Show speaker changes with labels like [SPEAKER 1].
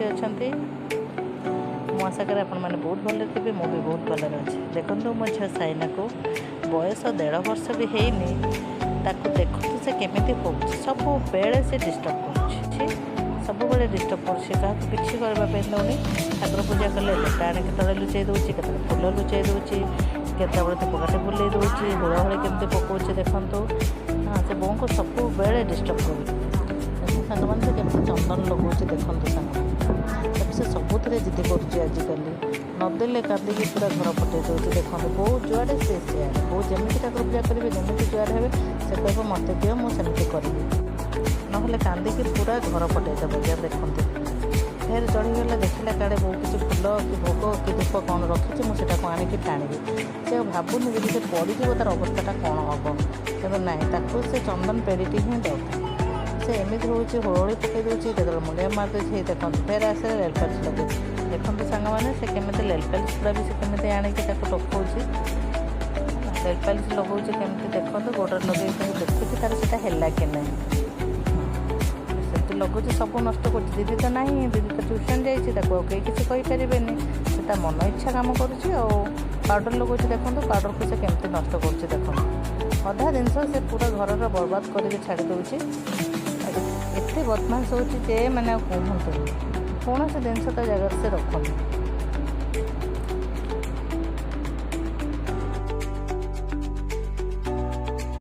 [SPEAKER 1] କେମିତି ଅଛନ୍ତି? ମୁଁ ଆଶା କରେ ଆପଣମାନେ ବହୁତ ଭଲରେ ଥିବେ। ମୁଁ ବି ବହୁତ ଭଲରେ ଅଛି। ଦେଖନ୍ତୁ ମୋ ଝିଅ ସାଇନାକୁ ବୟସ 1.5 ବର୍ଷ ବି ହେଇନି, ତାକୁ ଦେଖନ୍ତୁ ସେ କେମିତି ହେଉଛି। ସବୁବେଳେ ସେ ଡିଷ୍ଟର୍ବ କରୁଛି, ସବୁବେଳେ ଡିଷ୍ଟର୍ବ କରୁଛି, କାହାକୁ କିଛି କରିବା ପାଇଁ ଦେଉନି। ଠାକୁର ପୂଜା କଲେ ଲେଟା ଆଣିକି ତଳେ ଲୁଚାଇ ଦେଉଛି, କେତେବେଳେ ଫୁଲ ଲୁଚାଇ ଦେଉଛି, କେତେବେଳେ ଧୂପକାଠି ବୁଲେଇ ଦେଉଛି, ହୁଳହୁଳି କେମିତି ପକାଉଛି ଦେଖନ୍ତୁ। ସେ ବୋଉଙ୍କୁ ସବୁବେଳେ ଡିଷ୍ଟର୍ବ କରୁଛି। ସାଙ୍ଗମାନେ ସେ କେମିତି ଚନ୍ଦନ ଲଗାଉଛି ଦେଖନ୍ତୁ ସାଙ୍ଗମାନେ। ତାକୁ ସେ ସବୁଥିରେ ଜିଦି କରୁଛି ଆଜିକାଲି, ନଦେଲେ କାନ୍ଦିକି ପୁରା ଘର ପଟେଇ ଦେଉଛି ଦେଖନ୍ତୁ। ବୋଉ ଯୁଆଡ଼େ ସେ ସିଆଡ଼େ, ବୋଉ ଯେମିତି ଠାକୁର ପୂଜା କରିବେ, ଯେମିତି ଯୁଆଡ଼େ ହେବେ ସେ କହିବ ମୋତେ ଦିଅ, ମୁଁ ସେମିତି କରିବି, ନହେଲେ କାନ୍ଦିକି ପୁରା ଘର ପଟେଇ ଦେବ। ଦେଖନ୍ତୁ ଫେର ଚଢ଼ିଗଲେ, ଦେଖିଲା କାଳେ ବୋଉ କିଛି ଫୁଲ କି ଭୋଗ କି ଧୂପ କ'ଣ ରଖିଛି, ମୁଁ ସେଟାକୁ ଆଣିକି ଟାଣିବି। ସେ ଆଉ ଭାବୁନି ଯଦି ସେ ପଡ଼ିଯିବ ତାର ଅବସ୍ଥାଟା କ'ଣ ହେବ, କିନ୍ତୁ ନାହିଁ, ତାକୁ ସେ ଚନ୍ଦନ ପେଡ଼ିଟି ହିଁ ଦରକାର। ସେ ଏମିତି ହେଉଛି, ହୁଳହୁଳି ପକାଇ ଦେଉଛି, କେତେବେଳେ ମୁଣ୍ଡିଆ ମାରିଦେଉଛି। ଦେଖନ୍ତୁ ଫେର ଆସିଲେ ନେଲ୍ ପଲିସ୍ ଲଗାଉଛି। ଦେଖନ୍ତୁ ସାଙ୍ଗମାନେ ସେ କେମିତି ନେଲ୍ ପଲିସ୍ ଗୁଡ଼ା ବି ସେ କେମିତି ଆଣିକି ତାକୁ ଟପଉଛି। ନେଲ୍ ପଲିସ୍ ଲଗାଉଛି କେମିତି ଦେଖନ୍ତୁ, ଗୋଡ଼ରେ ଲଗେଇକି ଦେଖୁଛି ତାର ସେଇଟା ହେଲା କି ନାହିଁ। ସେମିତି ଲଗାଉଛି, ସବୁ ନଷ୍ଟ କରୁଛି। ଦିଦି ତ ନାହିଁ, ଦିଦି ତ ଟ୍ୟୁସନ୍ ଯାଇଛି, ତାକୁ ଆଉ କେହି କିଛି କହିପାରିବେନି। ସେ ତା ମନ ଇଚ୍ଛା କାମ କରୁଛି। ଆଉ ପାଉଡ଼ର ଲଗାଉଛି ଦେଖନ୍ତୁ, ପାଉଡ଼ରକୁ ସେ କେମିତି ନଷ୍ଟ କରୁଛି ଦେଖନ୍ତୁ। ଅଧା ଜିନିଷ ସେ ପୁରା ଘରର ବର୍ବାଦ କରିକି ଛାଡ଼ି ଦେଉଛି। ଏତେ ବଦମାସ ହେଉଛି ଯେ ମାନେ ଆଉ କୁହନ୍ତୁନି, କୌଣସି ଜିନିଷ ତା ଜାଗାରେ ସେ ରଖୁନି।